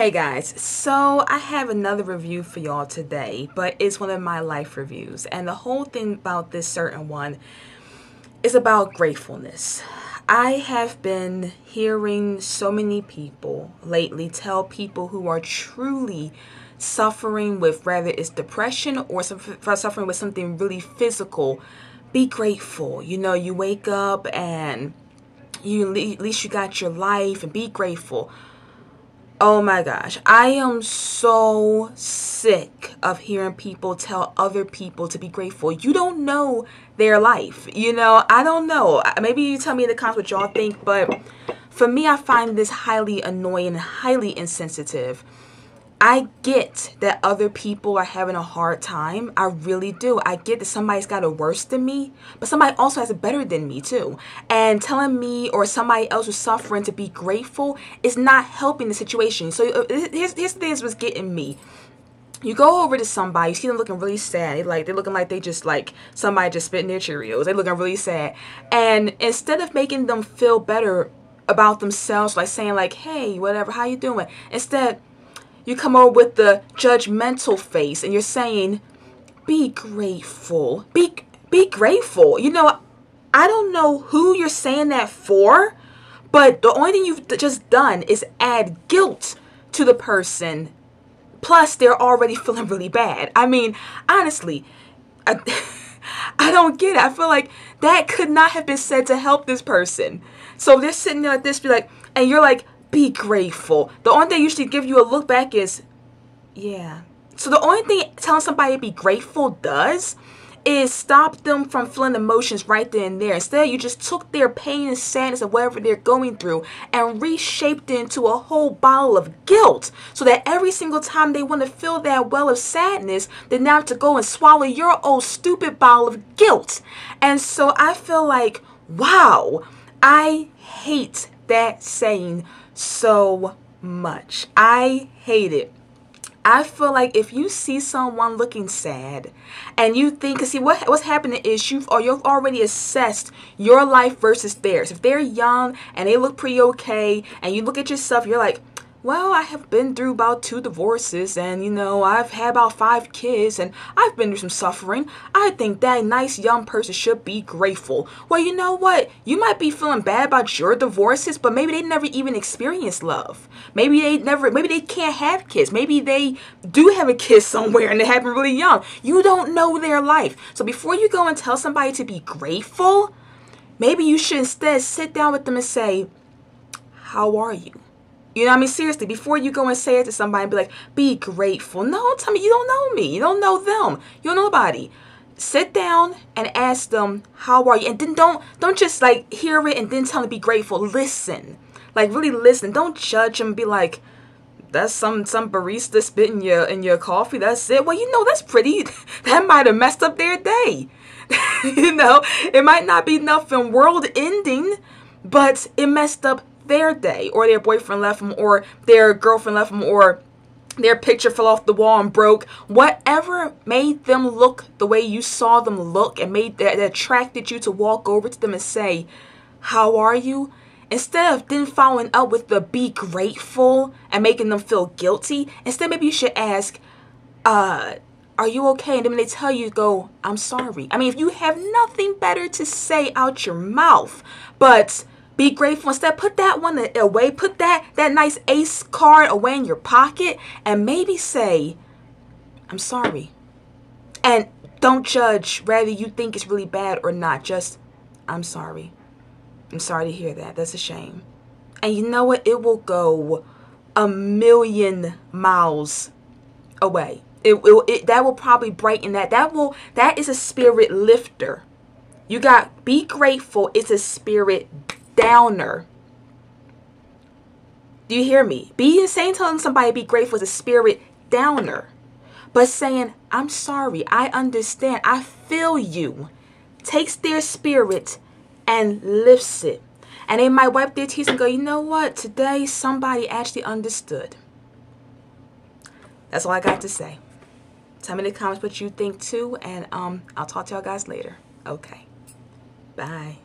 Hey guys, so I have another review for y'all today, but it's one of my life reviews. And the whole thing about this certain one is about gratefulness. I have been hearing so many people lately tell people who are truly suffering with, whether it's depression or suffering with something really physical, be grateful. You know, you wake up and at least you got your life, and be grateful. Oh my gosh, I am so sick of hearing people tell other people to be grateful. You don't know their life. You know, I don't know. Maybe you tell me in the comments what y'all think, but for me, I find this highly annoying and highly insensitive. I get that other people are having a hard time. I really do. I get that somebody's got it worse than me, but somebody also has it better than me too. And telling me or somebody else who's suffering to be grateful is not helping the situation. So here's the thing that's what's getting me. You go over to somebody, you see them looking really sad. They're looking like they just like somebody just spitting their Cheerios. They're looking really sad. And instead of making them feel better about themselves, like saying like, hey, whatever, how you doing? Instead, you come over with the judgmental face and you're saying, be grateful. Be grateful. You know, I don't know who you're saying that for, but the only thing you've just done is add guilt to the person. Plus, they're already feeling really bad. I mean, honestly, I don't get it. I feel like that could not have been said to help this person. So they're sitting there like this, be like, and you're like, be grateful. The only thing usually give you a look back is, yeah. So the only thing telling somebody to be grateful does is stop them from feeling emotions right then and there. Instead, you just took their pain and sadness of whatever they're going through and reshaped it into a whole bottle of guilt. So that every single time they want to feel that well of sadness, they now have to go and swallow your old stupid bottle of guilt. And so I feel like, wow, I hate that saying so much. I hate it. I feel like if you see someone looking sad and you think, cause see what's happening is you've already assessed your life versus theirs. If they're young and they look pretty okay and you look at yourself, you're like, well, I have been through about 2 divorces and, you know, I've had about 5 kids and I've been through some suffering. I think that nice young person should be grateful. Well, you know what? You might be feeling bad about your divorces, but maybe they never even experienced love. Maybe they can't have kids. Maybe they do have a kid somewhere and they happen really young. You don't know their life. So before you go and tell somebody to be grateful, maybe you should instead sit down with them and say, how are you? You know what I mean? Seriously, before you go and say it to somebody and be like, be grateful. No, tell me, you don't know me. You don't know them. You don't know nobody. Sit down and ask them, how are you? And then don't just like hear it and then tell them to be grateful. Listen. Like really listen. Don't judge them and be like, that's some barista spit in your coffee. That's it. Well, you know, that's pretty. That might have messed up their day. You know, it might not be nothing world ending, but it messed up their day, or their boyfriend left them, or their girlfriend left them, or their picture fell off the wall and broke. Whatever made them look the way you saw them look and made that attracted you to walk over to them and say, how are you? Instead of then following up with the be grateful and making them feel guilty, instead maybe you should ask, are you okay? And then when they tell you, go, I'm sorry. I mean, if you have nothing better to say out your mouth, but be grateful. Instead, put that one away. Put that nice ace card away in your pocket and maybe say, I'm sorry. And don't judge whether you think it's really bad or not. Just, I'm sorry. I'm sorry to hear that. That's a shame. And you know what? It will go a million miles away. That will probably brighten that. That is a spirit lifter. You got, be grateful. It's a spirit downer. Do you hear me? Telling somebody be grateful is a spirit downer. But saying, I'm sorry, I understand, I feel you, takes their spirit and lifts it. And they might wipe their tears and go, you know what? Today somebody actually understood. That's all I got to say. Tell me in the comments what you think too, and I'll talk to y'all guys later. Okay. Bye.